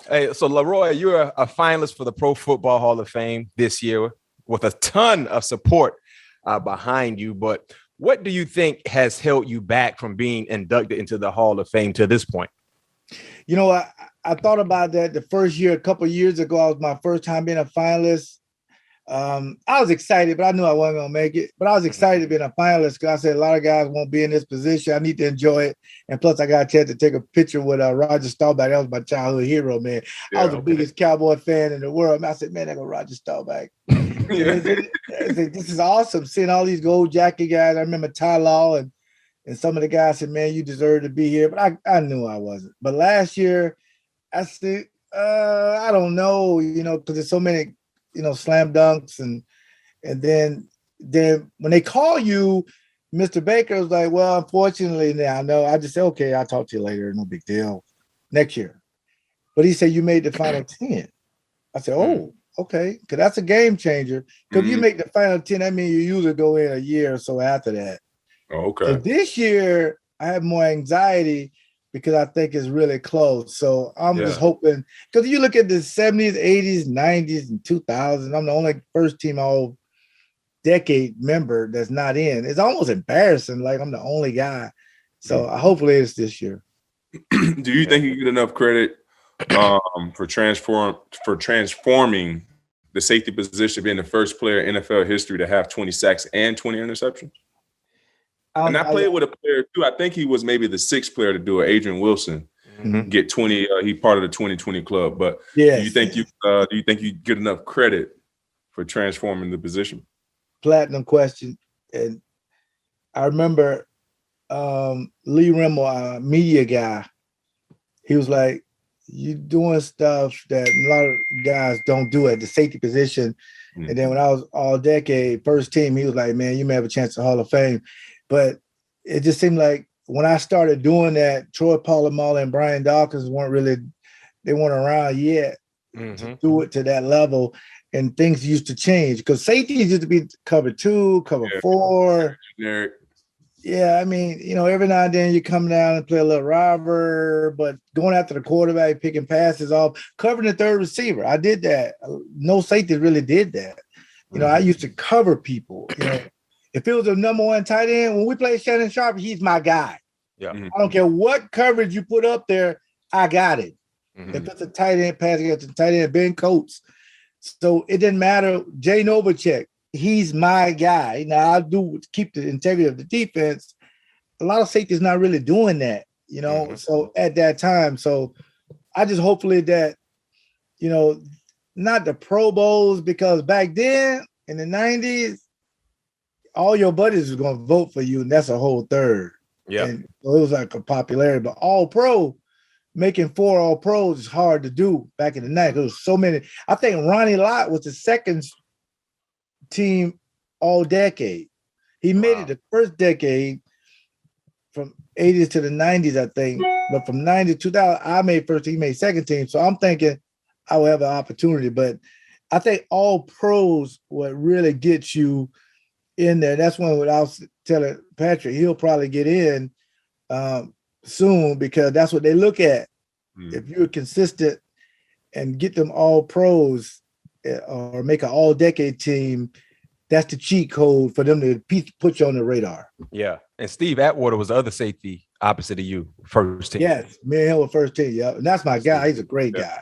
Hey, so Leroy, you're a finalist for the Pro Football Hall of Fame this year with a ton of support behind you. But what do you think has held you back from being inducted into the Hall of Fame to this point? I thought about that the first year, a couple of years ago. I was my first time being a finalist. I was excited, but I knew I wasn't going to make it. But I was excited to be a finalist because I said a lot of guys won't be in this position. I need to enjoy it. And plus, I got a chance to take a picture with Roger Staubach. That was my childhood hero, man. I was the biggest Cowboy fan in the world. I said, man, that go Roger Staubach. This is awesome, seeing all these gold jacket guys. I remember Ty Law and some of the guys said, man, you deserve to be here. But I knew I wasn't. But last year, I said, I don't know, because there's so many slam dunks and then when they call you, Mr. Baker was like, well, unfortunately now, no, I just said, okay, I'll talk to you later. No big deal. Next year. But he said, you made the final 10. I said, oh, okay. Because that's a game changer. Because if you make the final 10, that means you usually go in a year or so after that. Oh, okay. So this year, I have more anxiety because I think it's really close. So I'm just hoping, because you look at the 70s, 80s, 90s, and 2000s, I'm the only first team all decade member that's not in. It's almost embarrassing. Like I'm the only guy. So hopefully it's this year. Do you think you get enough credit for transforming the safety position, being the first player in NFL history to have 20 sacks and 20 interceptions? And I played with a player too. I think he was maybe the sixth player to do it, Adrian Wilson, get 20. He part of the 2020 club. But do you think you get enough credit for transforming the position? Platinum question. And I remember Lee Rimmel, a media guy, he was like, you're doing stuff that a lot of guys don't do at the safety position. And then when I was all decade first team, he was like, man, you may have a chance at Hall of Fame. But it just seemed like when I started doing that, Troy Polamalu and Brian Dawkins weren't around yet to do it to that level. And things used to change because safeties used to be cover 2, cover 4. Yeah, I mean, every now and then you come down and play a little robber, but going after the quarterback, picking passes off, covering the third receiver. I did that. No safety really did that. I used to cover people. If it was a number 1 tight end, when we play Shannon Sharp, he's my guy. Yeah. I don't care what coverage you put up there, I got it. If it's a tight end pass against a tight end, Ben Coates. So it didn't matter. Jay Novacek, he's my guy. Now I do keep the integrity of the defense. A lot of safeties not really doing that, So at that time, so I just hopefully that, not the Pro Bowls, because back then in the 90s, all your buddies was going to vote for you, and that's a whole third. Yeah. And so it was like a popularity, but all pro, making 4 all pros is hard to do back in the night. There was so many. I think Ronnie Lott was the second team all decade. He made it the first decade from 80s to the 90s, I think. But from 90 to 2000, I made first team, he made second team. So I'm thinking I will have an opportunity. But I think all pros would really get you in there. That's one what I was telling Patrick. He'll probably get in soon because that's what they look at. If you're consistent and get them all pros or make an all-decade team, that's the cheat code for them to put you on the radar. Yeah. And Steve Atwater was the other safety opposite of you, first team. Yes, me and him were first team. Yeah. And that's my guy. He's a great guy.